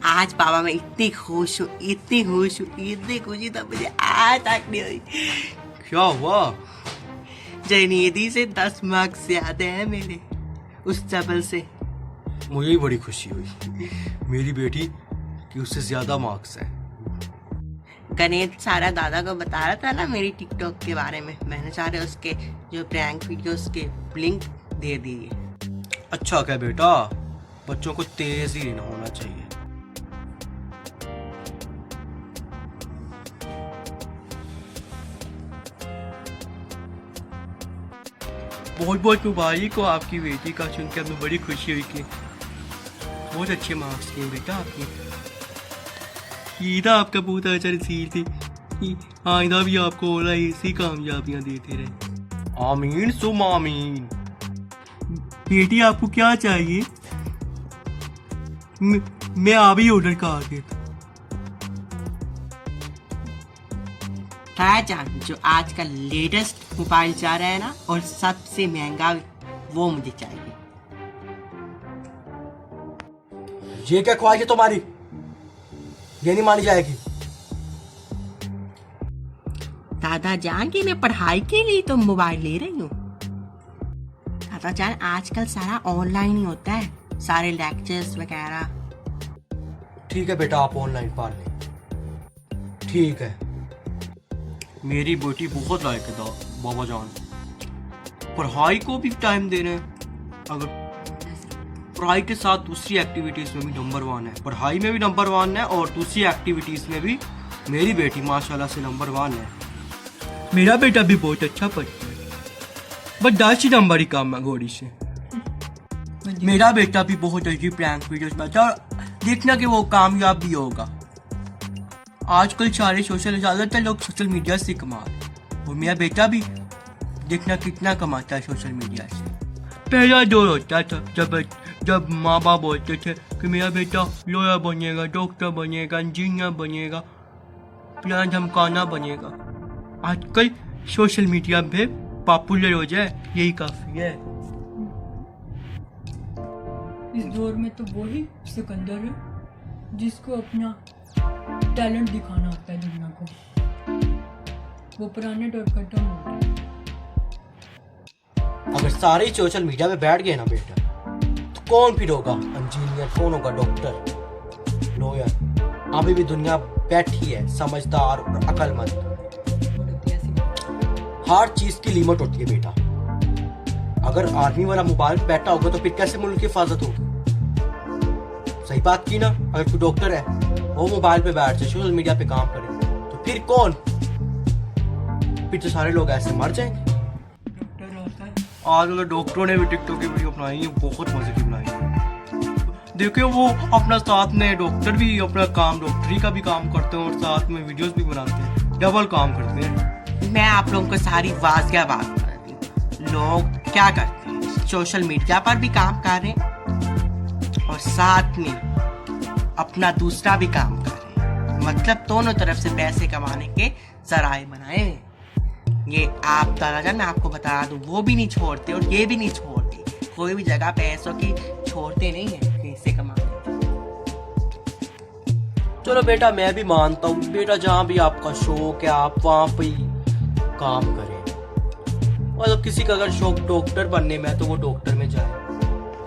आज पापा मैं इतनी खुश हूँ, इतनी खुश हूँ, इतनी खुशी तो मुझे आज तक नहीं हुई। क्या हुआ? जयनिधि से 10 मार्क्स ज्यादा है मेरे उस चबल से। मुझे भी बड़ी खुशी हुई मेरी बेटी कि उससे ज्यादा मार्क्स है। गणेश सारा दादा को बता रहा था ना मेरी टिकटॉक के बारे में, मैंने सारे उसके जो प्रैंक वीडियोस के लिंक दे दिए। अच्छा क्या बेटा, बच्चों को तेज ही नहीं होना चाहिए। बहुत बहुत मुबारक हो आपकी बेटी का, सुनकर हमें बड़ी खुशी हुई कि बहुत अच्छे मार्क्स किए बेटा आपने। ईदा आपका बहुत अच्छा रिजल्ट थी, आइंदा भी आपको और ऐसी कामयाबियां देते रहे। आमीन सुम आमीन। बेटी आपको क्या चाहिए? मैं अभी ऑर्डर कर देता। जान जो आज का लेटेस्ट मोबाइल जा रहा है ना और सबसे महंगा, वो मुझे चाहिए। ये क्या ख्वाहिश है तुम्हारी? ये नहीं मानी जाएगी। दादा जान की मैं पढ़ाई के लिए तो मोबाइल ले रही हूँ। दादा जान आजकल सारा ऑनलाइन ही होता है, सारे लेक्चर्स वगैरह। ठीक है बेटा, आप ऑनलाइन पढ़ लें। ठीक है। मेरी बेटी बहुत लायक है बाबा जान, पढ़ाई को भी टाइम दे रहे हैं। अगर पढ़ाई के साथ दूसरी एक्टिविटीज में भी नंबर 1 है, पढ़ाई में भी नंबर 1 है और दूसरी एक्टिविटीज में भी मेरी बेटी माशाल्लाह से नंबर 1 है। मेरा बेटा भी बहुत अच्छा पढ़ता है, बस 10 नंबर ही कम है घोड़ी से। मेरा बेटा भी बहुत अच्छी प्रैंक वीडियोस बनाता है और देखना कि वो कामयाब भी होगा। आजकल सारे ज्यादातर लोग सोशल मीडिया से कमा रहे हैं और मेरा बेटा भी देखना कितना कमाता है सोशल मीडिया से। पहला दौर होता था जब माँ बाप बोलते थे कि मेरा बेटा लॉयर बनेगा, डॉक्टर बनेगा, इंजीनियर बनेगा, प्लान धमकाना बनेगा। आजकल सोशल मीडिया पे पॉपुलर हो जाए यही काफी है। इस दौर में तो वही सिकंदर है जिसको अपना टैलेंट दिखाना होता है दुनिया को। वो पुराने दौर खत्म हो गए। अगर सारे सोशल मीडिया पे बैठ गए ना बेटा, तो कौन फिर होगा इंजीनियर, कौन होगा डॉक्टर, लॉयर? अभी भी दुनिया बैठी है समझदार और अक्लमंद। हर चीज की लिमिट होती है बेटा। अगर आर्मी वाला मोबाइल पे बैठा होगा तो फिर कैसे मुल्क की हिफाजत होगी? सही बात की ना। अगर कोई डॉक्टर है वो मोबाइल पे बैठ जाए, सोशल मीडिया पे काम करे, तो फिर कौन? फिर तो सारे लोग ऐसे मर जाएंगे। आज डॉक्टरों ने भी टिकटॉक की वीडियो बनाई है, बहुत मजे की बनाई है। देखिए वो अपना साथ में डॉक्टर भी अपना काम, डॉक्टरी का भी काम करते हैं और साथ में वीडियोस भी बनाते हैं, डबल काम करते हैं। मैं आप लोगों को सारी वाज़िया बात बताती हूँ। लोग क्या करते हैं, सोशल मीडिया पर भी काम कर रहे हैं और साथ में अपना दूसरा भी काम कर रहे हैं, मतलब दोनों तरफ से पैसे कमाने के जराए बनाए हैं। ये आप दादा जान मैं आपको बता दूं, वो भी नहीं छोड़ते और ये भी नहीं छोड़ते, कोई भी जगह पैसों की छोड़ते नहीं है पैसे कमाने। चलो बेटा मैं भी मानता हूँ बेटा, जहाँ भी आपका शौक है आप वहाँ पे ही काम करें। मतलब किसी का अगर शौक डॉक्टर बनने में है तो वो डॉक्टर में जाए।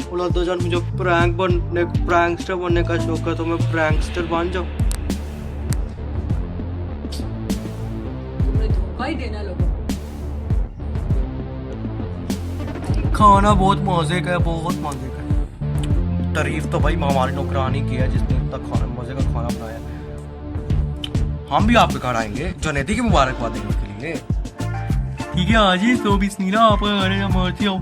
बोला तो जान मुझे प्रैंकस्टर बनने का शौक है तो मैं प्रैंकस्टर बन जाऊँ। तुम्हें धोखा ही देना लोगों को। खाना बहुत मजे का है, बहुत मजे का है। तारीफ तो भाई हमारी नौकरानी की है जिसने इतना खाना मजे का खाना बनाया। हम भी आपके घर आएंगे जनेती की मुबारकबाद देने के लिए। ठीक है आज ही तो बिस्मिल्लाह, आप खाने मर्जी आओ।